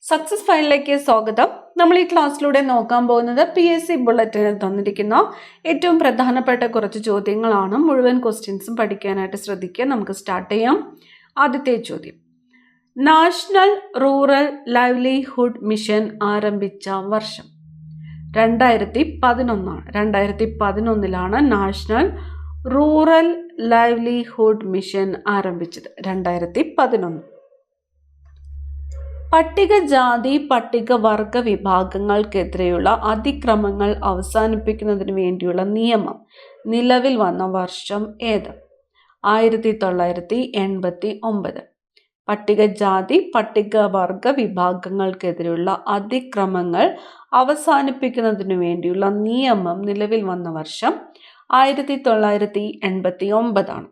Success ഫൈലിലേക്ക് സ്വാഗതം. നമ്മൾ ഈ ക്ലാസ്സിലൂടെ നോക്കാൻ പോകുന്നത് PSC ബുള്ളറ്റിനിൽ തന്നിരിക്കുന്ന ഏറ്റവും പ്രധാനപ്പെട്ട കുറച്ച് ചോദ്യങ്ങളാണ്. മുഴുവൻ ക്വസ്റ്റ്യൻസും പഠിക്കാനായിട്ട് ശ്രദ്ധിക്കുക. നമുക്ക് സ്റ്റാർട്ട് ചെയ്യാം. ആദ്യത്തെ ചോദ്യം, നാഷണൽ റൂറൽ ലൈവ്ലിഹുഡ് മിഷൻ ആരംഭിച്ച വർഷം? 2011. 2011 നാഷണൽ റൂറൽ ലൈവ്ലിഹുഡ് മിഷൻ ആരംഭിച്ചത്. 2011. പട്ടികജാതി പട്ടികവർഗ വിഭാഗങ്ങൾക്കെതിരെയുള്ള അതിക്രമങ്ങൾ അവസാനിപ്പിക്കുന്നതിന് വേണ്ടിയുള്ള നിയമം നിലവിൽ വന്ന വർഷം ഏത്? 1989. പട്ടികജാതി പട്ടികവർഗ വിഭാഗങ്ങൾക്കെതിരെയുള്ള അതിക്രമങ്ങൾ അവസാനിപ്പിക്കുന്നതിന് വേണ്ടിയുള്ള നിയമം നിലവിൽ വന്ന വർഷം 1989.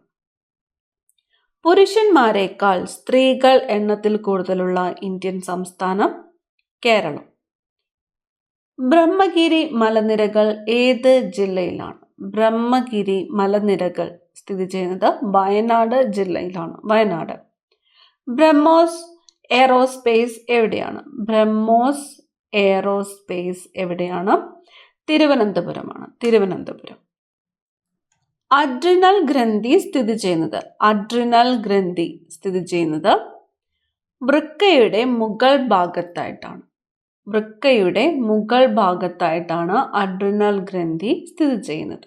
പുരുഷന്മാരെക്കാൾ സ്ത്രീകൾ എണ്ണത്തിൽ കൂടുതലുള്ള ഇന്ത്യൻ സംസ്ഥാനം കേരളം. ബ്രഹ്മഗിരി മലനിരകൾ ഏത് ജില്ലയിലാണ്? ബ്രഹ്മഗിരി മലനിരകൾ സ്ഥിതി ചെയ്യുന്നത് വയനാട് ജില്ലയിലാണ്. വയനാട്. ബ്രഹ്മോസ് എയറോസ്പേസ് എവിടെയാണ്? ബ്രഹ്മോസ് എയറോസ്പേസ് എവിടെയാണ്? തിരുവനന്തപുരമാണ്. തിരുവനന്തപുരം. അഡ്രിനൽ ഗ്രന്ഥി സ്ഥിതി ചെയ്യുന്നത്? അഡ്രിനൽ ഗ്രന്ഥി സ്ഥിതി ചെയ്യുന്നത് വൃക്കയുടെ മുകൾ ഭാഗത്തായിട്ടാണ്. വൃക്കയുടെ മുകൾ ഭാഗത്തായിട്ടാണ് അഡ്രിനൽ ഗ്രന്ഥി സ്ഥിതി ചെയ്യുന്നത്.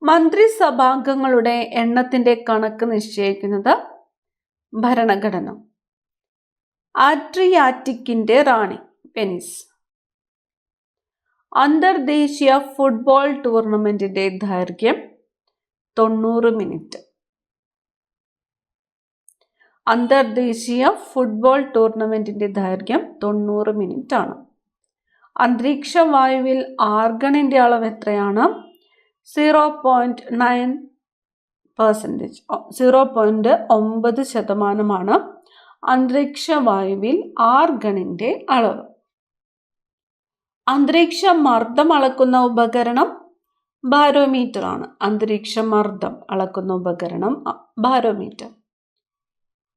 മന്ത്രിസഭാംഗങ്ങളുടെ എണ്ണത്തിന്റെ കണക്ക് നിശ്ചയിക്കുന്നത് ഭരണഘടന. ആഡ്രിയാറ്റിക്കിന്റെ റാണി വെനീസ്. അന്തർദേശീയ ഫുട്ബോൾ ടൂർണമെന്റിന്റെ ദൈർഘ്യം 90 മിനിറ്റ്. അന്തർദേശീയ ഫുട്ബോൾ ടൂർണമെന്റിന്റെ ദൈർഘ്യം 90 മിനിറ്റ് ആണ്. അന്തരീക്ഷ വായുവിൽ ആർഗണിന്റെ അളവ് എത്രയാണ്? 0.9%. 0.9% അന്തരീക്ഷ വായുവിൽ ആർഗണിന്റെ അളവ്. അന്തരീക്ഷ മർദ്ദം അളക്കുന്ന ഉപകരണം ബാരോമീറ്റർ ആണ്. അന്തരീക്ഷ മർദ്ദം അളക്കുന്ന ഉപകരണം ബാരോമീറ്റർ.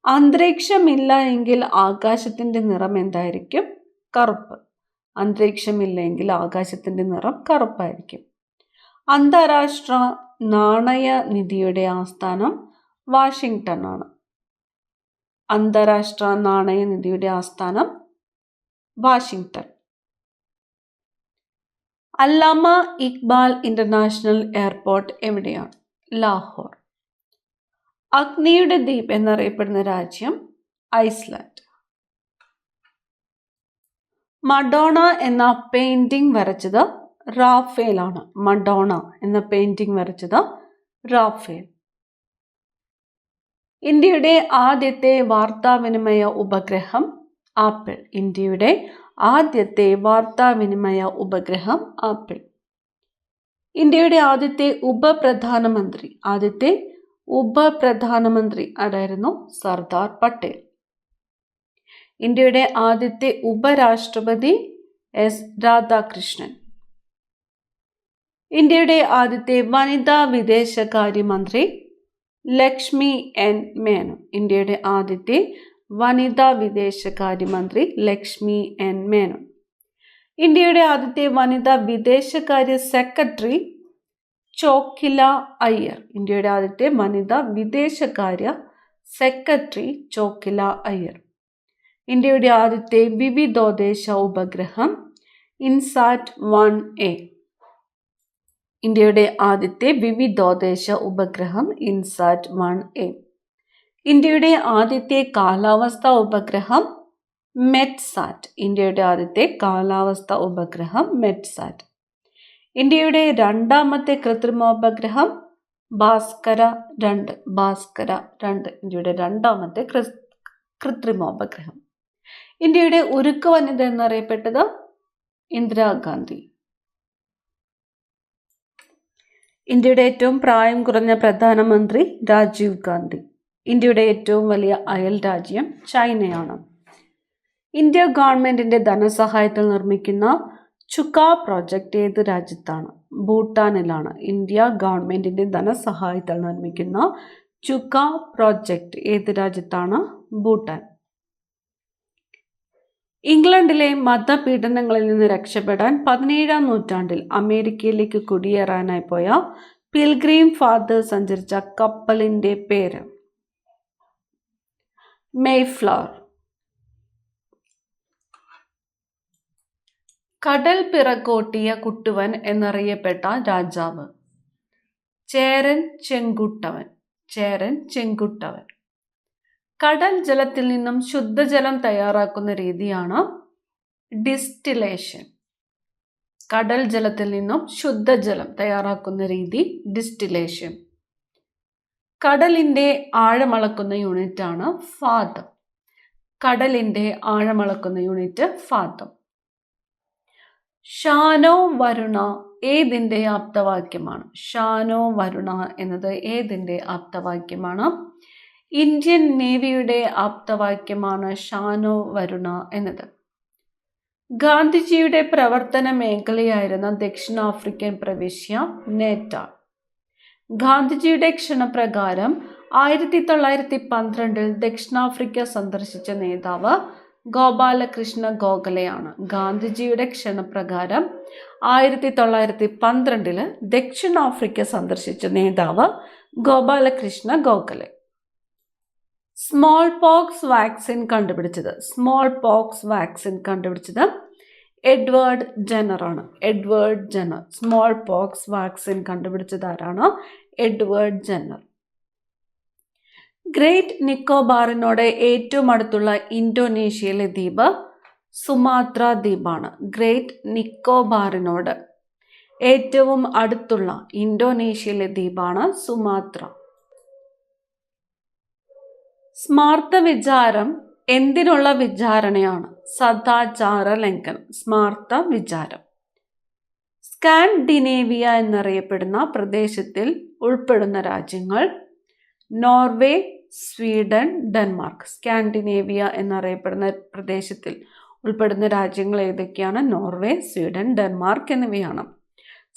അന്തരീക്ഷമില്ല എങ്കിൽ ആകാശത്തിന്റെ നിറം എന്തായിരിക്കും? കറുപ്പ്. അന്തരീക്ഷമില്ല എങ്കിൽ ആകാശത്തിന്റെ നിറം കറുപ്പായിരിക്കും. അന്താരാഷ്ട്ര നാണയ നിധിയുടെ ആസ്ഥാനം വാഷിംഗ്ടൺ ആണ്. അന്താരാഷ്ട്ര നാണയ നിധിയുടെ ആസ്ഥാനം വാഷിംഗ്ടൺ. അല്ലാമ ഇക്ബാൽ ഇന്റർനാഷണൽ എയർപോർട്ട് എവിടെയാണ്? ലാഹോർ. അഗ്നിയുടെ ദ്വീപ് എന്നറിയപ്പെടുന്ന രാജ്യം ഐസ്ലാൻഡ്. മഡോണ എന്ന പെയിന്റിംഗ് വരച്ചത് റാഫേൽ ആണ്. മഡോണ എന്ന പെയിന്റിംഗ് വരച്ചത് റാഫേൽ. ഇന്ത്യയുടെ ആദ്യത്തെ വാർത്താവിനിമയ ഉപഗ്രഹം ആപ്പിൾ. ഇന്ത്യയുടെ ആദ്യത്തെ വാർത്താവിനിമയ ഉപഗ്രഹം ആപ്പിൾ. ഇന്ത്യയുടെ ആദ്യത്തെ ഉപപ്രധാനമന്ത്രി ആരായിരുന്നു? സർദാർ പട്ടേൽ. ഇന്ത്യയുടെ ആദ്യത്തെ ഉപരാഷ്ട്രപതി S. രാധാകൃഷ്ണൻ. ഇന്ത്യയുടെ ആദ്യത്തെ വനിതാ വിദേശകാര്യമന്ത്രി ലക്ഷ്മി N. മേനോൻ. ഇന്ത്യയുടെ ആദ്യത്തെ വനിതാ വിദേശകാര്യമന്ത്രി ലക്ഷ്മി N. മേനോൻ. ഇന്ത്യയുടെ ആദ്യത്തെ വനിതാ വിദേശകാര്യ സെക്രട്ടറി ചോക്കില അയ്യർ. ഇന്ത്യയുടെ ആദ്യത്തെ വനിതാ വിദേശകാര്യ സെക്രട്ടറി ചോക്കില അയ്യർ. ഇന്ത്യയുടെ ആദ്യത്തെ വിവിധോദ്ദേശ ഉപഗ്രഹം ഇൻസാറ്റ് 1A. ഇന്ത്യയുടെ ആദ്യത്തെ വിവിധോദ്ദേശ ഉപഗ്രഹം ഇൻസാറ്റ് 1A. ഇന്ത്യയുടെ ആദ്യത്തെ കാലാവസ്ഥാ ഉപഗ്രഹം മെറ്റ്സാറ്റ്. ഇന്ത്യയുടെ ആദ്യത്തെ കാലാവസ്ഥാ ഉപഗ്രഹം മെറ്റ്സാറ്റ്. ഇന്ത്യയുടെ രണ്ടാമത്തെ കൃത്രിമോപഗ്രഹം ഭാസ്കര 2. ഭാസ്കര 2 ഇന്ത്യയുടെ രണ്ടാമത്തെ കൃത്രിമോപഗ്രഹം. ഇന്ത്യയുടെ ഉരുക്കു വനിത എന്നറിയപ്പെട്ടത് ഇന്ദിരാഗാന്ധി. ഇന്ത്യയുടെ ഏറ്റവും പ്രായം കുറഞ്ഞ പ്രധാനമന്ത്രി രാജീവ് ഗാന്ധി. ഇന്ത്യയുടെ ഏറ്റവും വലിയ അയൽ രാജ്യം ചൈനയാണ്. ഇന്ത്യ ഗവൺമെന്റിന്റെ ധനസഹായത്തിൽ നിർമ്മിക്കുന്ന ചുക്ക പ്രോജക്റ്റ് ഏത് രാജ്യത്താണ്? ഭൂട്ടാനിലാണ്. ഇന്ത്യ ഗവൺമെന്റിന്റെ ധനസഹായത്തിൽ നിർമ്മിക്കുന്ന ചുക്ക പ്രോജക്റ്റ് ഏത് രാജ്യത്താണ്? ഭൂട്ടാൻ. ഇംഗ്ലണ്ടിലെ മതപീഡനങ്ങളിൽ നിന്ന് രക്ഷപ്പെടാൻ 17-ാം നൂറ്റാണ്ടിൽ അമേരിക്കയിലേക്ക് കുടിയേറാനായി പോയ പിൽഗ്രീം ഫാദർ സഞ്ചരിച്ച കപ്പലിന്റെ പേര്? മേയ്ഫ്ലവർ. കടൽ പിറകോട്ടിയ കുട്ടുവൻ എന്നറിയപ്പെട്ട രാജാവ്? ചേരൻ ചെങ്കുട്ടവൻ. ചേരൻ ചെങ്കുട്ടവൻ. കടൽ ജലത്തിൽ നിന്നും ശുദ്ധജലം തയ്യാറാക്കുന്ന രീതിയാണ് ഡിസ്റ്റിലേഷൻ. കടൽ ജലത്തിൽ നിന്നും ശുദ്ധജലം തയ്യാറാക്കുന്ന രീതി ഡിസ്റ്റിലേഷൻ. കടലിന്റെ ആഴമളക്കുന്ന യൂണിറ്റാണ് ഫാതം. കടലിന്റെ ആഴമളക്കുന്ന യൂണിറ്റ് ഫാതം. ഷാനോ വരുണ ഏതിൻ്റെ ആപ്തവാക്യമാണ്? ഷാനോ വരുണ എന്നത് ഏതിൻ്റെ ആപ്തവാക്യമാണ്? ഇന്ത്യൻ നേവിയുടെ ആപ്തവാക്യമാണ് ഷാനോ വരുണ എന്നത്. ഗാന്ധിജിയുടെ പ്രവർത്തന മേഖലയായിരുന്ന ദക്ഷിണാഫ്രിക്കൻ പ്രവിശ്യ നേറ്റാൾ. ഗാന്ധിജിയുടെ ക്ഷണപ്രകാരം 1912 ദക്ഷിണാഫ്രിക്ക സന്ദർശിച്ച നേതാവ് ഗോപാലകൃഷ്ണ ഗോഖലെയാണ്. ഗാന്ധിജിയുടെ ക്ഷണപ്രകാരം 1912 ദക്ഷിണാഫ്രിക്ക സന്ദർശിച്ച നേതാവ് Gopalakrishna Gokhale. Small pox vaccine കണ്ടുപിടിച്ചത്? സ്മോൾ പോക്സ് വാക്സിൻ കണ്ടുപിടിച്ചത് എഡ്വേർഡ് ജെന്നർ ആണ്. Edward Jenner. Small pox vaccine കണ്ടുപിടിച്ചത് ആരാണ്? Edward Jenner. ഗ്രേറ്റ് നിക്കോബാറിനോട് ഏറ്റവും അടുത്തുള്ള ഇന്തോനേഷ്യയിലെ ദ്വീപ് സുമാത്ര ദ്വീപാണ്. ഗ്രേറ്റ് നിക്കോബാറിനോട് ഏറ്റവും അടുത്തുള്ള ഇന്തോനേഷ്യയിലെ ദ്വീപാണ് സുമാത്ര. സ്മാർത്ത വിചാരം എന്തിനുള്ള വിചാരണയാണ്? സദാചാര ലംഘനം. സ്മാർത്ത വിചാരം. സ്കാൻഡിനേവിയ എന്നറിയപ്പെടുന്ന പ്രദേശത്തിൽ ഉൾപ്പെടുന്ന രാജ്യങ്ങൾ? Norway, Sweden, Denmark. സ്കാൻഡിനേവിയ എന്നറിയപ്പെടുന്ന പ്രദേശത്തിൽ ഉൾപ്പെടുന്ന രാജ്യങ്ങൾ ഏതൊക്കെയാണ്? നോർവേ, സ്വീഡൻ, ഡെൻമാർക്ക് എന്നിവയാണ്.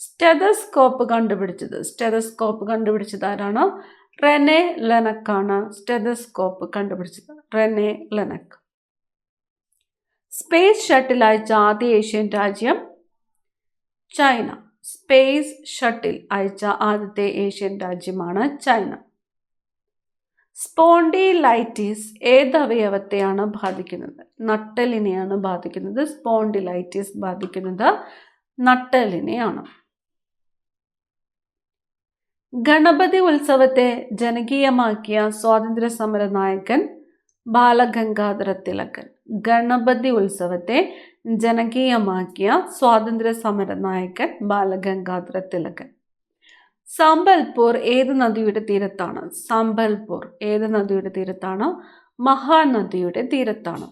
സ്റ്റെതസ്കോപ്പ് കണ്ടുപിടിച്ചത്? സ്റ്റെതസ്കോപ്പ് കണ്ടുപിടിച്ചത് ആരാണ്? റെനെ ലെനക്കാണ് സ്റ്റെതസ്കോപ്പ് കണ്ടുപിടിച്ചത്. റെനെ ലെനക്ക്. സ്പേസ് ഷട്ടിൽ അയച്ച ആദ്യ ഏഷ്യൻ രാജ്യം? ചൈന. സ്പേസ് ഷട്ടിൽ അയച്ച ആദ്യത്തെ ഏഷ്യൻ രാജ്യമാണ് ചൈന. സ്പോണ്ടിലൈറ്റിസ് ഏത് അവയവത്തെയാണ് ബാധിക്കുന്നത്? നട്ടെല്ലിനെയാണ് ബാധിക്കുന്നത്. സ്പോണ്ടിലൈറ്റിസ് ബാധിക്കുന്നത് നട്ടെല്ലിനെയാണ്. ഗണപതി ഉത്സവത്തെ ജനകീയമാക്കിയ സ്വാതന്ത്ര്യ സമര നായകൻ? ബാലഗംഗാധര തിലകൻ. ഗണപതി ഉത്സവത്തെ ജനകീയമാക്കിയ സ്വാതന്ത്ര്യ സമര നായകൻ ബാലഗംഗാധര തിലകൻ. സംബൽപൂർ ഏത് നദിയുടെ തീരത്താണ്? സംബൽപൂർ ഏത് നദിയുടെ തീരത്താണ്? മഹാനദിയുടെ തീരത്താണ്.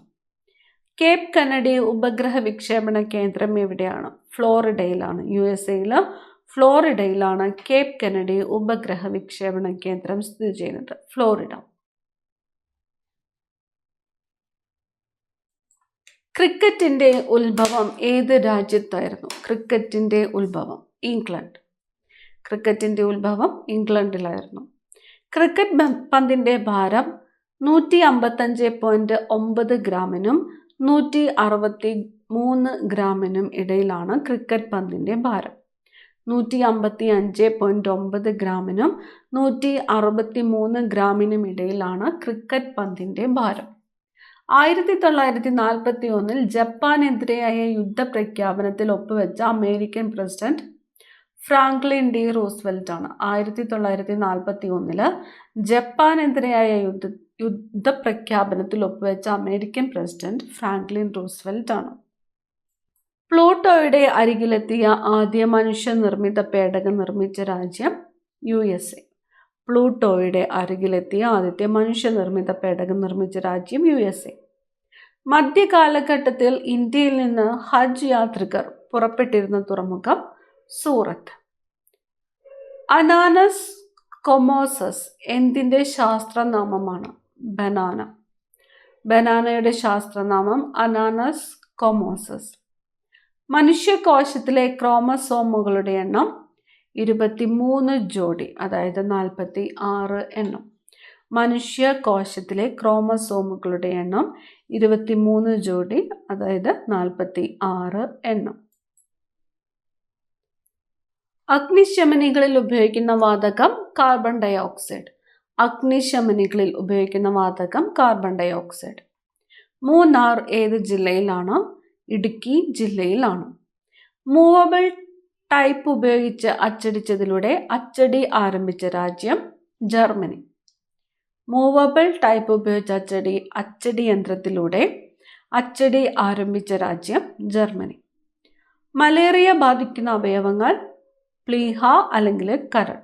കേപ്പ് കനഡി ഉപഗ്രഹ വിക്ഷേപണ കേന്ദ്രം എവിടെയാണ്? ഫ്ലോറിഡയിലാണ്. USA ഫ്ലോറിഡയിലാണ് കേപ്പ് കനഡി ഉപഗ്രഹ വിക്ഷേപണ കേന്ദ്രം സ്ഥിതി ചെയ്യുന്നത്. ഫ്ലോറിഡ. ക്രിക്കറ്റിന്റെ ഉത്ഭവം ഏത് രാജ്യത്തായിരുന്നു? ക്രിക്കറ്റിന്റെ ഉത്ഭവം ഇംഗ്ലണ്ട്. ക്രിക്കറ്റിന്റെ ഉത്ഭവം ഇംഗ്ലണ്ടിലായിരുന്നു. ക്രിക്കറ്റ് പന്തിന്റെ ഭാരം 155.9 ഗ്രാമിനും 163 ഗ്രാമിനും ഇടയിലാണ് ക്രിക്കറ്റ് പന്തിന്റെ ഭാരം. 155.9 ഗ്രാമിനും 163 ഗ്രാമിനും ഇടയിലാണ് ക്രിക്കറ്റ് പന്തിന്റെ ഭാരം. 1941 ജപ്പാനെതിരെയായ യുദ്ധപ്രഖ്യാപനത്തിൽ ഒപ്പുവെച്ച American president Franklin D Roosevelt ആണ്. 1941 ജപ്പാനെതിരെയായ യുദ്ധപ്രഖ്യാപനത്തിൽ ഒപ്പുവെച്ച അമേരിക്കൻ പ്രസിഡന്റ് ഫ്രാങ്ക്ലിൻ റൂസ്വെൽറ്റ് ആണ്. പ്ലൂട്ടോയുടെ അരികിലെത്തിയ ആദ്യ മനുഷ്യനിർമ്മിത പേടകം നിർമ്മിച്ച രാജ്യം? USA. പ്ലൂട്ടോയുടെ അരികിലെത്തിയ ആദ്യത്തെ മനുഷ്യനിർമ്മിത പേടകം നിർമ്മിച്ച രാജ്യം USA. മധ്യകാലഘട്ടത്തിൽ ഇന്ത്യയിൽ നിന്ന് ഹജ്ജ് യാത്രികർ പുറപ്പെട്ടിരുന്ന തുറമുഖം സൂറത്ത്. അനാനസ് കൊമോസസ് എന്തിൻ്റെ ശാസ്ത്രനാമമാണ്? ബനാന. ബനാനയുടെ ശാസ്ത്രനാമം അനാനസ് കൊമോസസ്. മനുഷ്യകോശത്തിലെ ക്രോമസോമുകളുടെ എണ്ണം 23 ജോഡി, അതായത് 46 എണ്ണം. മനുഷ്യ കോശത്തിലെ ക്രോമസോമുകളുടെ എണ്ണം 23 ജോഡി, അതായത് 46 എണ്ണം. അഗ്നിശമനികളിൽ ഉപയോഗിക്കുന്ന വാതകം കാർബൺ ഡൈ ഓക്സൈഡ്. അഗ്നിശമനികളിൽ ഉപയോഗിക്കുന്ന വാതകം കാർബൺ ഡൈ ഓക്സൈഡ്. മൂന്നാർ ഏത് ജില്ലയിലാണ്? ഇടുക്കി ജില്ലയിലാണ്. മൂവബിൾ ടൈപ്പ് ഉപയോഗിച്ച് അച്ചടിച്ചതിലൂടെ അച്ചടി ആരംഭിച്ച രാജ്യം ജർമ്മനി. മൂവബിൾ ടൈപ്പ് ഉപയോഗിച്ച് അച്ചടി യന്ത്രത്തിലൂടെ അച്ചടി ആരംഭിച്ച രാജ്യം ജർമ്മനി. മലേറിയ ബാധിക്കുന്ന അവയവങ്ങൾ പ്ലീഹ അല്ലെങ്കിൽ കരൾ.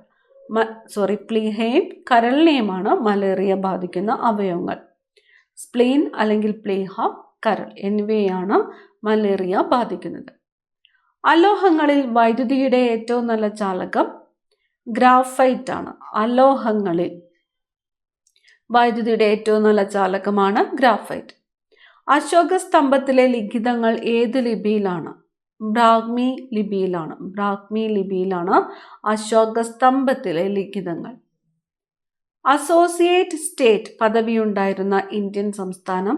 പ്ലീഹയും കരളിനെയുമാണ് മലേറിയ ബാധിക്കുന്ന അവയവങ്ങൾ. സ്പ്ലീൻ അല്ലെങ്കിൽ പ്ലീഹ, കരൾ എന്നിവയാണ് മലേറിയ ബാധിക്കുന്നത്. അലോഹങ്ങളിൽ വൈദ്യുതിയുടെ ഏറ്റവും നല്ല ചാലകം ഗ്രാഫൈറ്റ് ആണ്. അലോഹങ്ങളിൽ വൈദ്യുതിയുടെ ഏറ്റവും നല്ല ചാലകമാണ് ഗ്രാഫൈറ്റ്. അശോക സ്തംഭത്തിലെ ലിഖിതങ്ങൾ ഏത് ലിപിയിലാണ്? ബ്രാഹ്മി ലിപിയിലാണ് അശോക സ്തംഭത്തിലെ ലിഖിതങ്ങൾ. അസോസിയേറ്റ് സ്റ്റേറ്റ് പദവിയുണ്ടായിരുന്ന ഇന്ത്യൻ സംസ്ഥാനം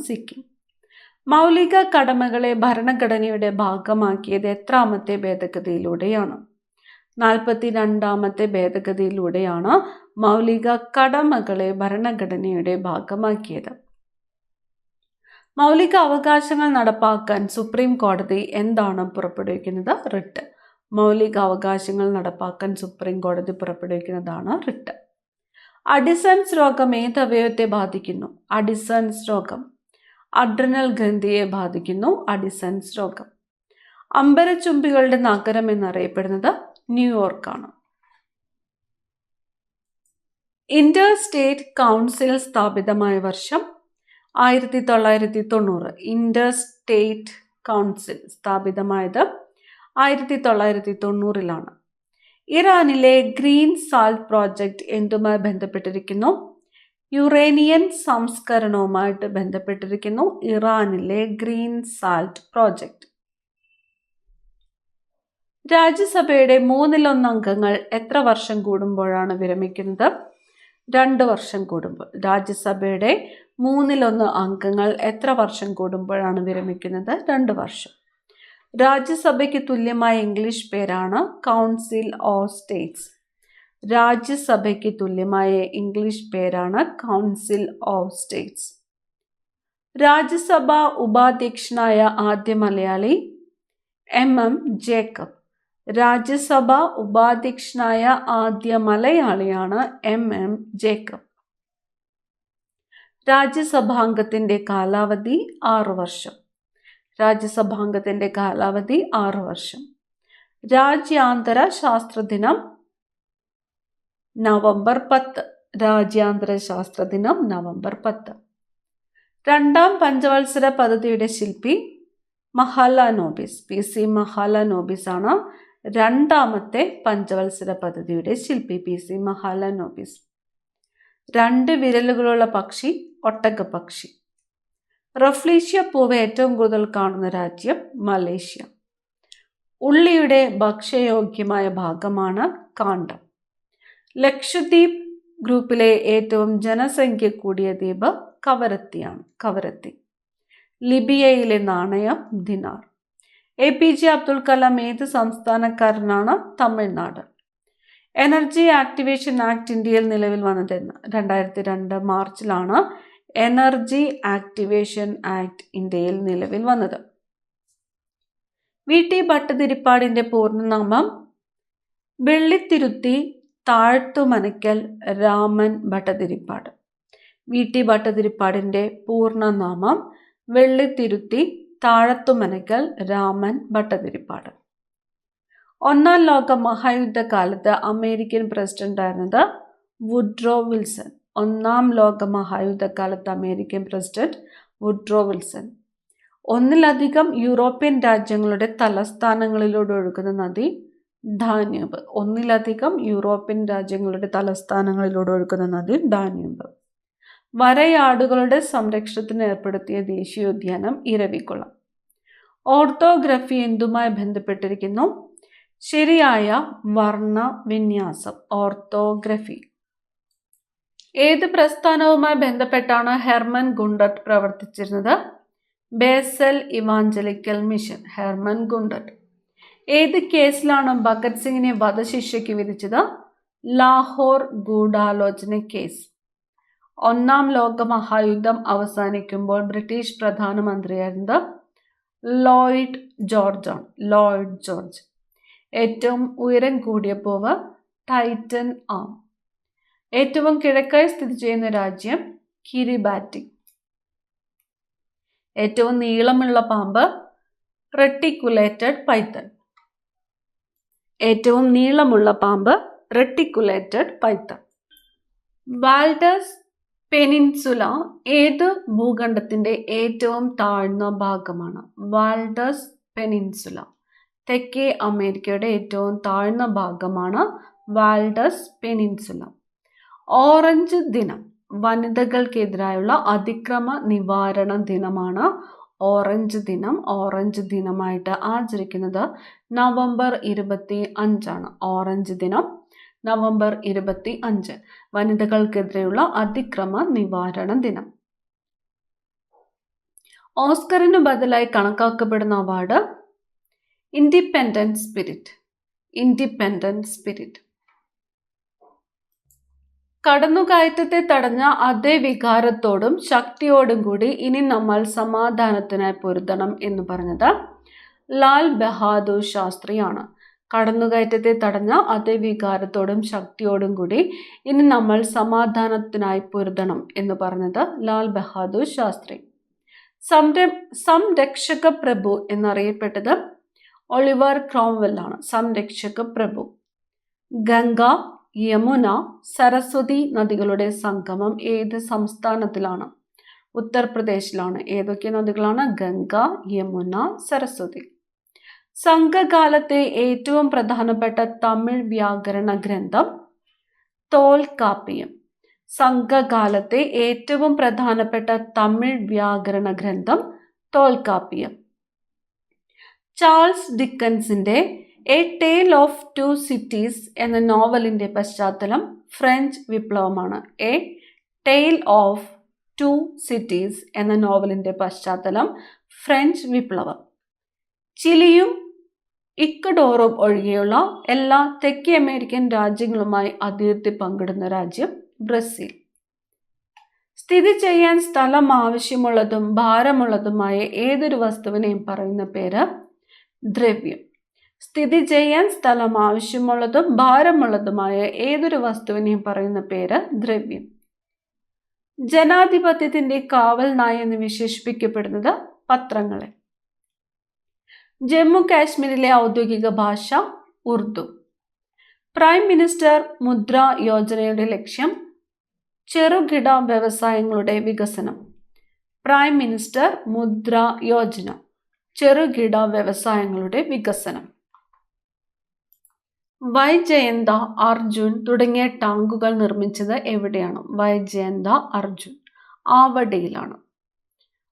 സിക്കിം. മൗലിക കടമകളെ ഭരണഘടനയുടെ ഭാഗമാക്കിയത് എത്രാമത്തെ ഭേദഗതിയിലൂടെയാണ്? 42ാമത്തെ ഭേദഗതിയിലൂടെയാണ് മൗലിക കടമകളെ ഭരണഘടനയുടെ ഭാഗമാക്കിയത്. മൗലിക അവകാശങ്ങൾ നടപ്പാക്കാൻ സുപ്രീം കോടതി എന്താണ് പുറപ്പെടുവിക്കുന്നത്? റിട്ട്. മൗലിക അവകാശങ്ങൾ നടപ്പാക്കാൻ സുപ്രീം കോടതി പുറപ്പെടുവിക്കുന്നതാണ് റിട്ട്. അഡിസൺസ് രോഗം ഏത് അവയവത്തെ ബാധിക്കുന്നു? അഡിസൺസ് രോഗം അഡ്രിനൽ ഗ്രന്ഥിയെ ബാധിക്കുന്നു. അഡിസൺസ് രോഗം. അമ്പരച്ചുംബികളുടെ നഗരം എന്നറിയപ്പെടുന്നത് ന്യൂയോർക്കാണ്. ഇന്റർ സ്റ്റേറ്റ് കൗൺസിൽ സ്ഥാപിതമായ വർഷം 1990. ഇന്റർ സ്റ്റേറ്റ് കൗൺസിൽ സ്ഥാപിതമായത് 1990-ലാണ്. ഇറാനിലെ ഗ്രീൻ സാൾട്ട് പ്രോജക്റ്റ് എന്തുമായി ബന്ധപ്പെട്ടിരിക്കുന്നു? യുറേനിയൻ സംസ്കരണവുമായിട്ട് ബന്ധപ്പെട്ടിരിക്കുന്നു. ഇറാനിലെ ഗ്രീൻ സാൾട്ട് പ്രോജക്റ്റ്. രാജ്യസഭയുടെ 1/3 അംഗങ്ങൾ എത്ര വർഷം കൂടുമ്പോഴാണ് വിരമിക്കുന്നത്? 2 വർഷം കൂടുമ്പോൾ. രാജ്യസഭയുടെ 1/3 അംഗങ്ങൾ എത്ര വർഷം കൂടുമ്പോഴാണ് വിരമിക്കുന്നത്? 2 വർഷം. രാജ്യസഭയ്ക്ക് തുല്യമായ ഇംഗ്ലീഷ് പേരാണ് കൗൺസിൽ ഓഫ് സ്റ്റേറ്റ്സ്. രാജ്യസഭയ്ക്ക് തുല്യമായ ഇംഗ്ലീഷ് പേരാണ് കൗൺസിൽ ഓഫ് സ്റ്റേറ്റ്സ്. രാജ്യസഭ ഉപാധ്യക്ഷനായ ആദ്യ മലയാളി MM ജേക്കബ്. രാജ്യസഭ ഉപാധ്യക്ഷനായ ആദ്യ മലയാളിയാണ് MM ജേക്കബ്. രാജ്യസഭാംഗത്തിന്റെ കാലാവധി 6 വർഷം. രാജ്യസഭാംഗത്തിന്റെ കാലാവധി 6 വർഷം. രാജ്യാന്തര ശാസ്ത്ര ദിനം നവംബർ 10. രാജ്യാന്തര ശാസ്ത്ര ദിനം നവംബർ 10. 2ാം പഞ്ചവത്സര പദ്ധതിയുടെ ശില്പി മഹാലനോബിസ്. PC മഹാലനോബിസ് ആണ് 2ാമത്തെ പഞ്ചവത്സര പദ്ധതിയുടെ ശില്പി. PC മഹാലനോബിസ്. 2 വിരലുകളുള്ള പക്ഷി ഒട്ടകപ്പക്ഷി. റഫ്ലീഷ്യ പൂവ് ഏറ്റവും കൂടുതൽ കാണുന്ന രാജ്യം മലേഷ്യ. ഉള്ളിയുടെ ഭക്ഷ്യയോഗ്യമായ ഭാഗമാണ് കാണ്ഡം. ലക്ഷദ്വീപ് ഗ്രൂപ്പിലെ ഏറ്റവും ജനസംഖ്യ കൂടിയ ദ്വീപ് കവരത്തിയാണ്. കവരത്തി. ലിബിയയിലെ നാണയം ദിനാർ. APJ അബ്ദുൽ കലാം ഏത് സംസ്ഥാനക്കാരനാണ്? തമിഴ്നാട്. എനർജി ആക്ടിവേഷൻ ആക്ട് ഇന്ത്യയിൽ നിലവിൽ വന്നതെന്ന്? 2002 മാർച്ചിലാണ് എനർജി ആക്ടിവേഷൻ ആക്ട് ഇന്ത്യയിൽ നിലവിൽ വന്നത്. VT ഭട്ടതിരിപ്പാടിന്റെ പൂർണ്ണനാമം വെള്ളിത്തിരുത്തി താഴ്ത്തുമനയ്ക്കൽ രാമൻ ഭട്ടതിരിപ്പാട്. VT ഭട്ടതിരിപ്പാടിന്റെ പൂർണ്ണനാമം വെള്ളിത്തിരുത്തി താഴത്തുമനയ്ക്കൽ രാമൻ ഭട്ടതിരിപ്പാട്. 1ാം ലോക മഹായുദ്ധകാലത്ത് അമേരിക്കൻ പ്രസിഡന്റ് ആയിരുന്നത് വുഡ്രോ വിൽസൺ. 1ാം ലോക മഹായുദ്ധകാലത്ത് അമേരിക്കൻ പ്രസിഡന്റ് വുഡ്രോ വിൽസൺ. ഒന്നിലധികം യൂറോപ്യൻ രാജ്യങ്ങളുടെ തലസ്ഥാനങ്ങളിലൂടെ ഒഴുകുന്ന നദി ഡാന്യൂബ്. ഒന്നിലധികം യൂറോപ്യൻ രാജ്യങ്ങളുടെ തലസ്ഥാനങ്ങളിലൂടെ ഒഴുകുന്ന നദി ഡാന്യൂബ്. വരയാടുകളുടെ സംരക്ഷണത്തിന് ഏർപ്പെടുത്തിയ ദേശീയോദ്യാനം ഇരവികുളം. ഓർത്തോഗ്രഫി എന്തുമായി ബന്ധപ്പെട്ടിരിക്കുന്നു? ശരിയായ വർണ്ണവിന്യാസം ഓർത്തോഗ്രഫി. ഏത് പ്രസ്ഥാനവുമായി ബന്ധപ്പെട്ടാണ് ഹെർമൻ ഗുണ്ടർട്ട് പ്രവർത്തിച്ചിരുന്നത്? Basel evangelical mission. Hermann Gundert. ഏത് കേസിലാണ് ഭഗത് സിംഗിനെ വധശിക്ഷയ്ക്ക് വിധിച്ചത്? ലാഹോർ ഗൂഢാലോചന കേസ്. ഒന്നാം ലോക മഹായുദ്ധം അവസാനിക്കുമ്പോൾ ബ്രിട്ടീഷ് പ്രധാനമന്ത്രിയായിരുന്നത് ലോയിഡ് ജോർജാണ്. Lloyd George. ഏറ്റവും ഉയരം കൂടിയ പൂവ് ടൈറ്റൻ ആം. ഏറ്റവും കിഴക്കായി സ്ഥിതി ചെയ്യുന്ന രാജ്യം കിരിബാറ്റി. ഏറ്റവും നീളമുള്ള പാമ്പ് റെട്ടിക്കുലേറ്റഡ് പൈത്തൺ. ഏറ്റവും നീളമുള്ള പാമ്പ് റെട്ടിക്കുലേറ്റഡ് പൈത്തൺ. വാൽഡസ് പെനിൻസുല ഏത് ഭൂഖണ്ഡത്തിന്റെ ഏറ്റവും താഴ്ന്ന ഭാഗമാണ്? വാൽഡസ് പെനിൻസുല തെക്കേ അമേരിക്കയുടെ ഏറ്റവും താഴ്ന്ന ഭാഗമാണ് വാൽഡസ് പെനിൻസുല. ഓറഞ്ച് ദിനം വനിതകൾക്കെതിരായുള്ള അതിക്രമ നിവാരണ ദിനമാണ്. ഓറഞ്ച് ദിനം. ഓറഞ്ച് ദിനമായിട്ട് ആചരിക്കുന്നത് നവംബർ 25 ഓറഞ്ച് ദിനം നവംബർ 25, വനിതകൾക്കെതിരെയുള്ള അതിക്രമ നിവാരണ ദിനം. ഓസ്കറിന് ബദലായി കണക്കാക്കപ്പെടുന്ന award independent spirit. Independent spirit. കടന്നുകയറ്റത്തെ തടഞ്ഞ അതേ വികാരത്തോടും ശക്തിയോടും കൂടി ഇനി നമ്മൾ സമാധാനത്തിനായി പൊരുതണം എന്ന് പറഞ്ഞത് ലാൽ ബഹാദൂർ ശാസ്ത്രിയാണ്. കടന്നുകയറ്റത്തെ തടഞ്ഞ അതേ വികാരത്തോടും ശക്തിയോടും കൂടി ഇനി നമ്മൾ സമാധാനത്തിനായി പൊരുതണം എന്ന് പറഞ്ഞത് ലാൽ ബഹാദൂർ ശാസ്ത്രി. സംരക്ഷക പ്രഭു എന്നറിയപ്പെട്ടത് ഒളിവർ ക്രോംവെൽ ആണ്. സംരക്ഷക പ്രഭു. ഗംഗ, യമുന, സരസ്വതി നദികളുടെ സംഗമം ഏത് സംസ്ഥാനത്തിലാണ്? ഉത്തർപ്രദേശിലാണ്. ഏതൊക്കെ നദികളാണ്? ഗംഗ, യമുന, സരസ്വതി. സംഘകാലത്തെ ഏറ്റവും പ്രധാനപ്പെട്ട തമിഴ് വ്യാകരണ ഗ്രന്ഥം തോൽക്കാപ്പിയം. സംഘകാലത്തെ ഏറ്റവും പ്രധാനപ്പെട്ട തമിഴ് വ്യാകരണ ഗ്രന്ഥം തോൽക്കാപ്പിയം. ചാൾസ് ഡിക്കൻസിന്റെ a tale of two cities എന്ന നോവലിന്റെ പശ്ചാത്തലം ഫ്രഞ്ച് വിപ്ലവമാണ്. A tale of two cities എന്ന നോവലിന്റെ പശ്ചാത്തലം ഫ്രഞ്ച് വിപ്ലവം. ചിലിയും ഇക്വഡോറും ഒഴികെയുള്ള എല്ലാ തെക്കേ അമേരിക്കൻ രാജ്യങ്ങളുമായി അതിർത്തി പങ്കിടുന്ന രാജ്യം ബ്രസീൽ. സ്ഥിതി ചെയ്യാൻ സ്ഥലം ആവശ്യമുള്ളതും ഭാരമുള്ളതുമായ ഏതൊരു വസ്തുവിനെയും പറയുന്ന പേര് ദ്രവ്യം. സ്ഥിതി ചെയ്യാൻ സ്ഥലം ആവശ്യമുള്ളതും ഭാരമുള്ളതുമായ ഏതൊരു വസ്തുവിനെയും പറയുന്ന പേര് ദ്രവ്യം. ജനാധിപത്യത്തിന്റെ കാവൽ നായ എന്ന് വിശേഷിപ്പിക്കപ്പെടുന്നത് പത്രങ്ങളെ. ജമ്മു കാശ്മീരിലെ ഔദ്യോഗിക ഭാഷ ഉറുദു. പ്രൈം മിനിസ്റ്റർ മുദ്ര യോജനയുടെ ലക്ഷ്യം ചെറുകിട വ്യവസായങ്ങളുടെ വികസനം. പ്രൈം മിനിസ്റ്റർ മുദ്ര യോജന ചെറുകിട വ്യവസായങ്ങളുടെ വികസനം. വൈജയന്ത, അർജുൻ തുടങ്ങിയ ടാങ്കുകൾ നിർമ്മിച്ചത് എവിടെയാണ്? വൈജയന്ത, അർജുൻ ആവടിയിലാണ്.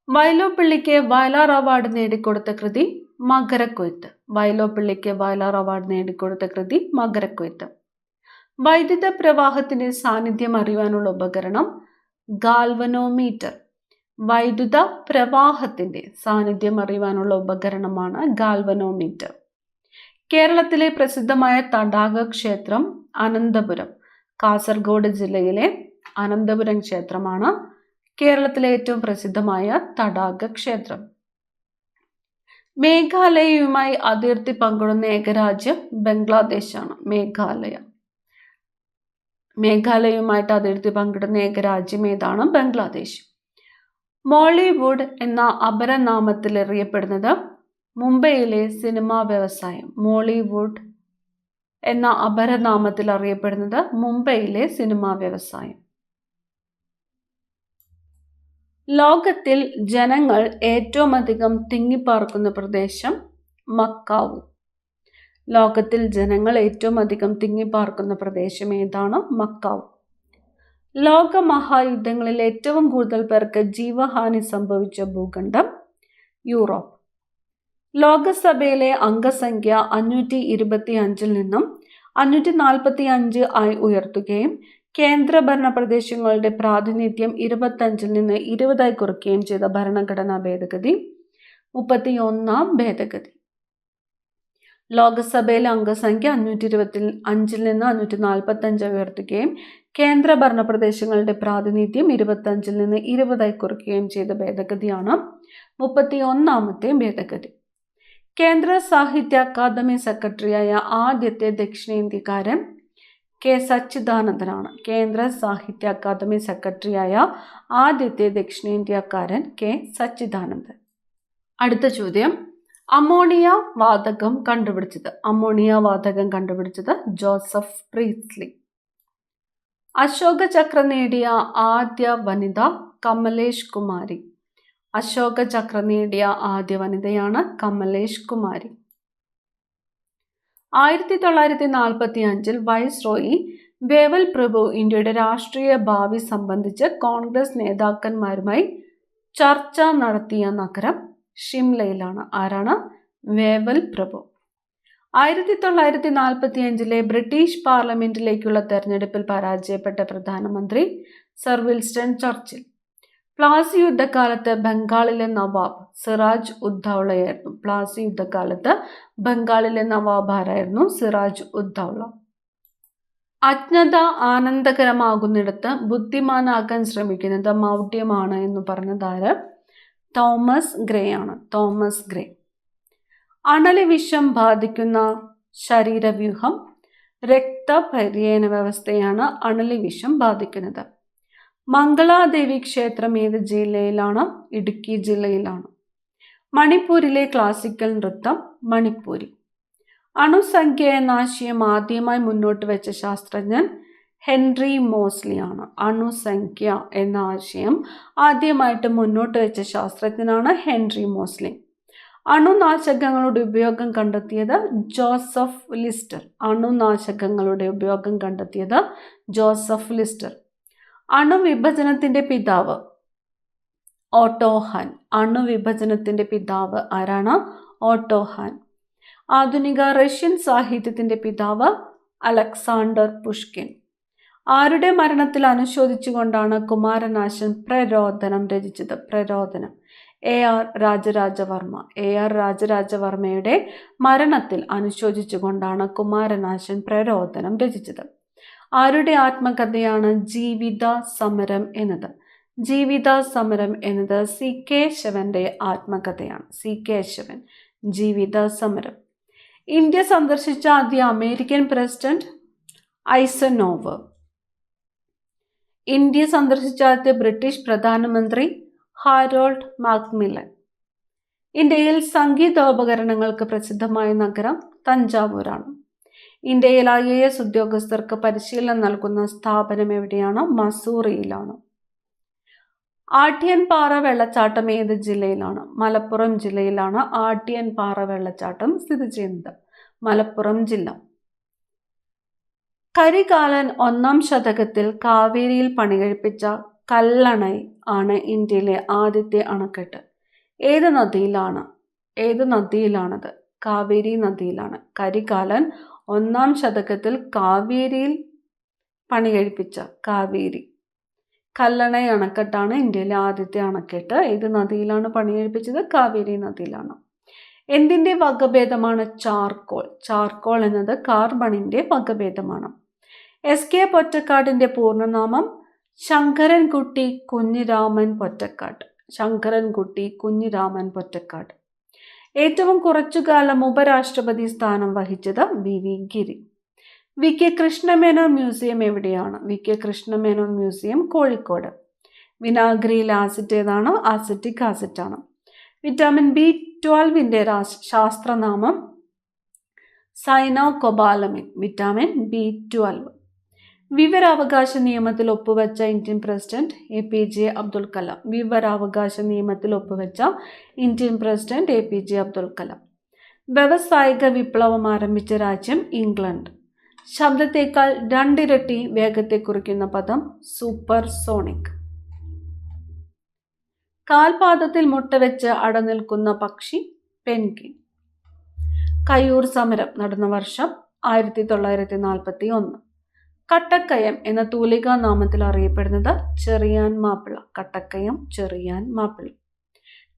വൈലോപ്പിള്ളിക്ക് വയലാർ അവാർഡ് നേടിക്കൊടുത്ത കൃതി മകരക്കൊയ്ത്ത്. വൈലോപ്പിള്ളിക്ക് വയലാർ അവാർഡ് നേടിക്കൊടുത്ത കൃതി മകരക്കൊയ്ത്ത്. വൈദ്യുത പ്രവാഹത്തിന്റെ സാന്നിധ്യം അറിയുവാനുള്ള ഉപകരണം ഗാൽവനോമീറ്റർ. വൈദ്യുത പ്രവാഹത്തിന്റെ സാന്നിധ്യം അറിയുവാനുള്ള ഉപകരണമാണ് ഗാൽവനോമീറ്റർ. കേരളത്തിലെ പ്രസിദ്ധമായ തടാക ക്ഷേത്രം അനന്തപുരം. കാസർഗോഡ് ജില്ലയിലെ അനന്തപുരം ക്ഷേത്രമാണ് കേരളത്തിലെ ഏറ്റവും പ്രസിദ്ധമായ തടാക ക്ഷേത്രം. മേഘാലയയുമായി അതിർത്തി പങ്കിടുന്ന ഏകരാജ്യം ബംഗ്ലാദേശാണ്. മേഘാലയയുമായിട്ട് അതിർത്തി പങ്കിടുന്ന ഏകരാജ്യം ഏതാണ്? ബംഗ്ലാദേശ്. മോളിവുഡ് എന്ന അപരനാമത്തിൽ അറിയപ്പെടുന്നത് മുംബൈയിലെ സിനിമാ വ്യവസായം. മോളിവുഡ് എന്ന അപരനാമത്തിൽ അറിയപ്പെടുന്നത് മുംബൈയിലെ സിനിമാ വ്യവസായം. ലോകത്തിൽ ജനങ്ങൾ ഏറ്റവും അധികം തിങ്ങിപ്പാർക്കുന്ന പ്രദേശം മക്കാവു. ലോകത്തിൽ ജനങ്ങൾ ഏറ്റവും അധികം തിങ്ങിപ്പാർക്കുന്ന പ്രദേശം ഏതാണ്? മക്കാവു. ലോക മഹായുദ്ധങ്ങളിൽ ഏറ്റവും കൂടുതൽ പേർക്ക് ജീവഹാനി സംഭവിച്ച ഭൂഖണ്ഡം യൂറോപ്പ്. ലോകസഭയിലെ അംഗസംഖ്യ 525 നിന്നും 545 ആയി ഉയർത്തുകയും കേന്ദ്രഭരണ പ്രദേശങ്ങളുടെ പ്രാതിനിധ്യം 25 നിന്ന് 20 കുറയ്ക്കുകയും ചെയ്ത ഭരണഘടനാ ഭേദഗതി 31-ാം ഭേദഗതി. ലോകസഭയിലെ അംഗസംഖ്യ 525 നിന്ന് 545 ഉയർത്തുകയും കേന്ദ്രഭരണ പ്രദേശങ്ങളുടെ പ്രാതിനിധ്യം 25 നിന്ന് 20 കുറയ്ക്കുകയും ചെയ്ത ഭേദഗതിയാണ് 31-ാമത്തെ ഭേദഗതി. കേന്ദ്ര സാഹിത്യ അക്കാദമി സെക്രട്ടറിയായ ആദ്യത്തെ ദക്ഷിണേന്ത്യക്കാരൻ കെ സച്ചിദാനന്ദനാണ്. കേന്ദ്ര സാഹിത്യ അക്കാദമി സെക്രട്ടറിയായ ആദ്യത്തെ ദക്ഷിണേന്ത്യക്കാരൻ കെ സച്ചിദാനന്ദൻ. അടുത്ത ചോദ്യം, അമോണിയ വാതകം കണ്ടുപിടിച്ചത് ജോസഫ് പ്രീസ്ലി. അശോക ചക്ര നേടിയ ആദ്യ വനിത കമലേഷ് കുമാരി. അശോക ചക്ര നേടിയ ആദ്യ വനിതയാണ് കമലേഷ് കുമാരി. 1945 വൈസ്രോയി വേവൽ പ്രഭു ഇന്ത്യയുടെ രാഷ്ട്രീയ ഭാവി സംബന്ധിച്ച് കോൺഗ്രസ് നേതാക്കന്മാരുമായി ചർച്ച നടത്തിയ നഗരം ഷിംലയിലാണ്. ആരാണ്? വേവൽ പ്രഭു. 1945 ബ്രിട്ടീഷ് പാർലമെന്റിലേക്കുള്ള തെരഞ്ഞെടുപ്പിൽ പരാജയപ്പെട്ട പ്രധാനമന്ത്രി സർ വിൻസ്റ്റൺ ചർച്ചിൽ. പ്ലാസി യുദ്ധകാലത്ത് ബംഗാളിലെ നവാബ് സിറാജ് ഉദ്ദൗളയായിരുന്നു. പ്ലാസി യുദ്ധകാലത്ത് ബംഗാളിലെ നവാബ് ആരായിരുന്നു? സിറാജ് ഉദ്ദൗള. അജ്ഞത ആനന്ദകരമാകുന്നിടത്ത് ബുദ്ധിമാനാകാൻ ശ്രമിക്കുന്നത് മൗഢ്യമാണ് എന്ന് പറഞ്ഞതാര്? തോമസ് ഗ്രേ ആണ്. Thomas Gray. അണലി വിഷം ബാധിക്കുന്ന ശരീരവ്യൂഹം രക്തപര്യന വ്യവസ്ഥയാണ് അണലി വിഷം ബാധിക്കുന്നത്. മംഗളാദേവി ക്ഷേത്രം ഏത് ജില്ലയിലാണ്? ഇടുക്കി ജില്ലയിലാണ്. മണിപ്പൂരിലെ ക്ലാസിക്കൽ നൃത്തം മണിപ്പൂരി. അണുസംഖ്യ എന്ന ആശയം ആദ്യമായി മുന്നോട്ട് വെച്ച ശാസ്ത്രജ്ഞൻ ഹെൻറി മോസ്ലി ആണ്. അണുസംഖ്യ എന്ന ആശയം ആദ്യമായിട്ട് മുന്നോട്ട് വെച്ച ശാസ്ത്രജ്ഞനാണ് ഹെൻറി മോസ്ലി. അണുനാശകങ്ങളുടെ ഉപയോഗം കണ്ടെത്തിയത് ജോസഫ് ലിസ്റ്റർ. അണുനാശകങ്ങളുടെ ഉപയോഗം കണ്ടെത്തിയത് ജോസഫ് ലിസ്റ്റർ. അണുവിഭജനത്തിന്റെ പിതാവ് ഓട്ടോ ഹാൻ. അണുവിഭജനത്തിന്റെ പിതാവ് ആരാണ്? Otto Hahn. ആധുനിക റഷ്യൻ സാഹിത്യത്തിന്റെ പിതാവ് അലക്സാണ്ടർ പുഷ്കിൻ. ആരുടെ മരണത്തിൽ അനുശോചിച്ചുകൊണ്ടാണ് കുമാരനാശൻ പ്രരോദനം രചിച്ചത്? പ്രരോദനം AR രാജരാജവർമ്മ. AR രാജരാജവർമ്മയുടെ മരണത്തിൽ അനുശോചിച്ചുകൊണ്ടാണ് കുമാരനാശൻ പ്രരോദനം രചിച്ചത്. ആരുടെ ആത്മകഥയാണ് ജീവിത സമരം എന്നത്? ജീവിത സമരം എന്നത് സി കേശവന്റെ ആത്മകഥയാണ്. സി കേശവൻ. ജീവിത സമരം. ഇന്ത്യ സന്ദർശിച്ച ആദ്യ അമേരിക്കൻ പ്രസിഡന്റ് ഐസനോവർ. ഇന്ത്യ സന്ദർശിച്ച ആദ്യ ബ്രിട്ടീഷ് പ്രധാനമന്ത്രി ഹാരോൾഡ് മാക്മില്ലൻ. ഇന്ത്യയിൽ സംഗീതോപകരണങ്ങൾക്ക് പ്രസിദ്ധമായ നഗരം തഞ്ചാവൂരാണ്. ഇന്ത്യയിൽ IAS ഉദ്യോഗസ്ഥർക്ക് പരിശീലനം നൽകുന്ന സ്ഥാപനം എവിടെയാണ്? മസൂറിയിലാണ്. ആട്യൻപാറ വെള്ളച്ചാട്ടം ഏത് ജില്ലയിലാണ്? മലപ്പുറം ജില്ലയിലാണ് ആട്യൻപാറ വെള്ളച്ചാട്ടം സ്ഥിതി ചെയ്യുന്നത്. മലപ്പുറം ജില്ല. കരികാലൻ 1-ാം ശതകത്തിൽ കാവേരിയിൽ പണികഴിപ്പിച്ച കല്ലണൈ ആണ് ഇന്ത്യയിലെ ആദ്യത്തെ അണക്കെട്ട്. ഏത് നദിയിലാണത്? കാവേരി നദിയിലാണ്. കരികാലൻ 1-ാം ശതകത്തിൽ കാവേരിയിൽ പണികഴിപ്പിച്ച കാവേരി കല്ലണൈ അണക്കെട്ടാണ് ഇന്ത്യയിലെ ആദ്യത്തെ അണക്കെട്ട്. ഏത് നദിയിലാണ് പണികഴിപ്പിച്ചത്? കാവേരി നദിയിലാണ്. എന്തിൻ്റെ വകഭേദമാണ് ചാർക്കോൾ? ചാർക്കോൾ എന്നത് കാർബണിന്റെ വകഭേദമാണ്. SK പൊറ്റക്കാടിന്റെ പൂർണ്ണനാമം ശങ്കരൻകുട്ടി കുഞ്ഞിരാമൻ പൊറ്റക്കാട്. ശങ്കരൻകുട്ടി കുഞ്ഞിരാമൻ പൊറ്റക്കാട്. ഏറ്റവും കുറച്ചുകാലം ഉപരാഷ്ട്രപതി സ്ഥാനം വഹിച്ചത് VV Giri. VK Krishna Menon museum എവിടെയാണ്? VK Krishna Menon museum Kozhikode. വിനാഗിരിയിലെ ആസിഡ് ഏതാണ്? ആസിറ്റിക് ആസിഡ് ആണ്. വിറ്റാമിൻ B12ന്റെ ശാസ്ത്രനാമം സൈനോകൊബാലമിൻ. Vitamin B12. വിവരാവകാശ നിയമത്തിൽ ഒപ്പുവെച്ച Indian president APJ Abdul Kalam. വിവരാവകാശ നിയമത്തിൽ ഒപ്പുവെച്ച Indian president APJ Abdul Kalam. വ്യാവസായിക വിപ്ലവം ആരംഭിച്ച രാജ്യം ഇംഗ്ലണ്ട്. ശബ്ദത്തേക്കാൾ 2 ഇരട്ടി വേഗത്തെ കുറിക്കുന്ന പദം സൂപ്പർസോണിക്. കാൽപാദത്തിൽ മുട്ട വെച്ച് അടനിൽക്കുന്ന പക്ഷി പെൻഗ്വിൻ. കയ്യൂർ സമരം നടന്ന വർഷം 1941. കട്ടക്കയം എന്ന തൂലികാ നാമത്തിൽ അറിയപ്പെടുന്നത് ചെറിയാൻ മാപ്പിള. കട്ടക്കയം, ചെറിയാൻ മാപ്പിള.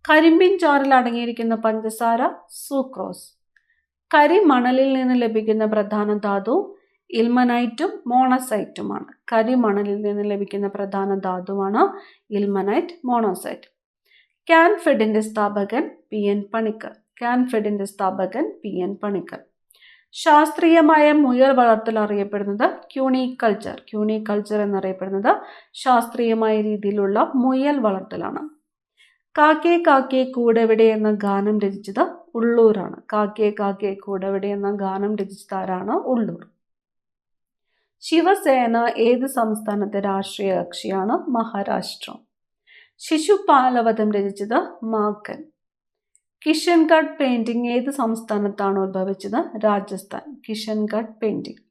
കരിമ്പിൻ ചാറിൽ അടങ്ങിയിരിക്കുന്ന പഞ്ചസാര സൂക്രോസ്. കരിമണലിൽ നിന്ന് ലഭിക്കുന്ന പ്രധാന ധാതു ഇൽമനൈറ്റും മോണസൈറ്റുമാണ്. കരിമണലിൽ നിന്ന് ലഭിക്കുന്ന പ്രധാന ധാതുവാണ് ഇൽമനൈറ്റ്, മോണോസൈറ്റ്. കാൻഫെഡിന്റെ സ്ഥാപകൻ PN പണിക്കർ. കാൻഫെഡിന്റെ സ്ഥാപകൻ PN പണിക്കർ. ശാസ്ത്രീയമായ മുയൽ വളർത്തൽ അറിയപ്പെടുന്നത് ക്യൂണിക്കൾച്ചർ. ക്യൂണിക്കൾച്ചർ എന്നറിയപ്പെടുന്നത് ശാസ്ത്രീയമായ രീതിയിലുള്ള മുയൽ വളർത്തലാണ്. കാക്കേ കാക്കേ കൂടെവിടെ എന്ന ഗാനം രചിച്ചത് ഉള്ളൂരാണ്. കാക്കേ കാക്കേ കൂടെവിടെ എന്ന ഗാനം രചിച്ചത് ആരാണ്? ഉള്ളൂർ. ശിവസേന ഏത് സംസ്ഥാനത്തെ രാഷ്ട്രീയ കക്ഷിയാണ്? മഹാരാഷ്ട്ര. ശിശുപാലവധം രചിച്ചത് മാക്കൻ. കിഷൻഗഡ് പെയിന്റിംഗ് ഏത് സംസ്ഥാനത്താണ് ഉത്ഭവിച്ചത്? രാജസ്ഥാൻ. കിഷൻഗഡ് പെയിന്റിംഗ്.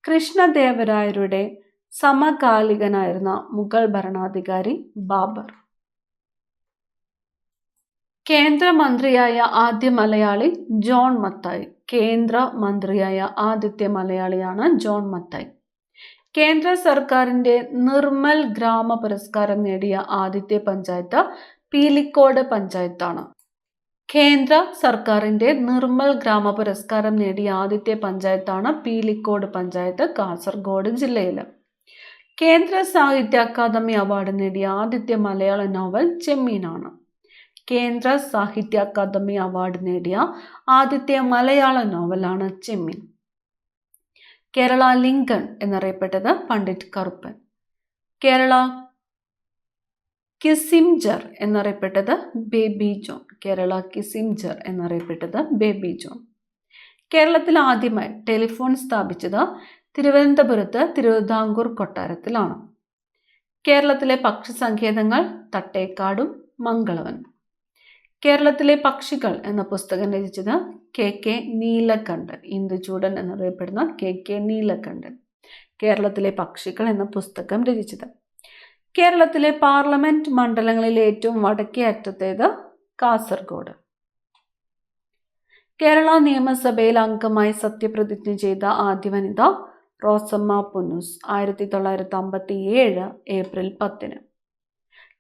കൃഷ്ണദേവരായരുടെ സമകാലികനായിരുന്ന മുഗൾ ഭരണാധികാരി ബാബർ. കേന്ദ്രമന്ത്രിയായ ആദ്യ മലയാളി ജോൺ മത്തായി. കേന്ദ്രമന്ത്രിയായ ആദ്യത്തെ മലയാളിയാണ് ജോൺ മത്തായി. കേന്ദ്ര സർക്കാരിന്റെ നിർമ്മൽ ഗ്രാമ പുരസ്കാരം നേടിയ ആദ്യത്തെ പഞ്ചായത്ത് പീലിക്കോട് പഞ്ചായത്താണ്. കേന്ദ്ര സർക്കാരിന്റെ നിർമ്മൽ ഗ്രാമ പുരസ്കാരം നേടിയ ആദ്യത്തെ പഞ്ചായത്താണ് പീലിക്കോട് പഞ്ചായത്ത്, കാസർഗോഡ് ജില്ലയിൽ. കേന്ദ്ര സാഹിത്യ അക്കാദമി അവാർഡ് നേടിയ ആദ്യത്തെ മലയാള നോവൽ ചെമ്മീനാണ്. കേന്ദ്ര സാഹിത്യ അക്കാദമി അവാർഡ് നേടിയ ആദ്യത്തെ മലയാള നോവലാണ് ചെമ്മീൻ. കേരള ലിങ്കൺ എന്നറിയപ്പെട്ടത് പണ്ഡിറ്റ് കറുപ്പൻ. കേരള കിസിംജർ എന്നറിയപ്പെട്ടത് ബേബി ജോൺ. കേരള കിസിംജർ എന്നറിയപ്പെട്ടത് ബേബി ജോൺ. കേരളത്തിൽ ആദ്യമായി ടെലിഫോൺ സ്ഥാപിച്ചത് തിരുവനന്തപുരത്ത് തിരുവിതാംകൂർ കൊട്ടാരത്തിലാണ്. കേരളത്തിലെ പക്ഷി സങ്കേതങ്ങൾ തട്ടേക്കാടും മംഗളവനും. കേരളത്തിലെ പക്ഷികൾ എന്ന പുസ്തകം രചിച്ചത് KK നീലകണ്ഠൻ. ഇന്ദുചൂടൻ എന്നറിയപ്പെടുന്ന KK നീലകണ്ഠൻ. കേരളത്തിലെ പക്ഷികൾ എന്ന പുസ്തകം രചിച്ചത്. കേരളത്തിലെ പാർലമെന്റ് മണ്ഡലങ്ങളിലെ ഏറ്റവും വടക്കേ അറ്റത്തേത്? കാസർഗോഡ്. കേരള നിയമസഭയിൽ അംഗമായി സത്യപ്രതിജ്ഞ ചെയ്ത ആദ്യ വനിത റോസമ്മ പുന്നൂസ്. 1957 ഏപ്രിൽ 10.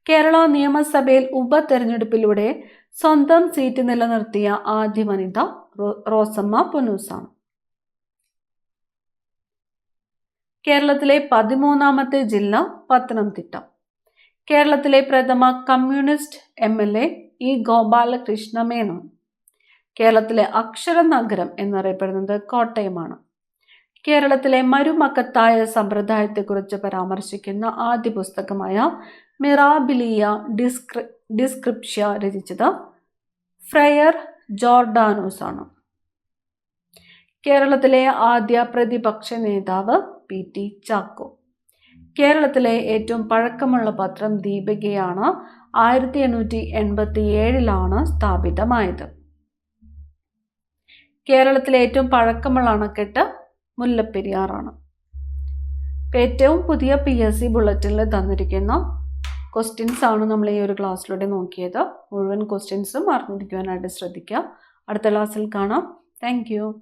കേരള നിയമസഭയിൽ ഉപതെരഞ്ഞെടുപ്പിലൂടെ സ്വന്തം സീറ്റ് നിലനിർത്തിയ ആദ്യ വനിത റോസമ്മ പുന്നൂസാണ്. കേരളത്തിലെ 13ാമത്തെ ജില്ല പത്തനംതിട്ട. കേരളത്തിലെ പ്രഥമ communist MLA E. Gopalakrishna Menon. കേരളത്തിലെ അക്ഷര നഗരം എന്നറിയപ്പെടുന്നത് കോട്ടയമാണ്. കേരളത്തിലെ മരുമക്കത്തായ സമ്പ്രദായത്തെക്കുറിച്ച് പരാമർശിക്കുന്ന ആദ്യ പുസ്തകമായ മിറാബിലിയ ഡിസ്ക്രിപ്ഷ്യ രചിച്ചത് ഫ്രയർ ജോർഡാനോസ് ആണ്. കേരളത്തിലെ ആദ്യ പ്രതിപക്ഷ നേതാവ് PT ചാക്കോ. കേരളത്തിലെ ഏറ്റവും പഴക്കമുള്ള പത്രം ദീപികയാണ്. 1887 സ്ഥാപിതമായത്. കേരളത്തിലെ ഏറ്റവും പഴക്കമുള്ള അണക്കെട്ട് മുല്ലപ്പെരിയാറാണ്. ഏറ്റവും പുതിയ PSC ബുള്ളറ്റിനിൽ തന്നിരിക്കുന്ന ക്വസ്റ്റ്യൻസ് ആണ് നമ്മൾ ഈ ഒരു ക്ലാസ്സിലൂടെ നോക്കിയത്. മുഴുവൻ ക്വസ്റ്റ്യൻസും അറിഞ്ഞിരിക്കുവാനായിട്ട് ശ്രദ്ധിക്കുക. അടുത്ത ക്ലാസ്സിൽ കാണാം. Thank you.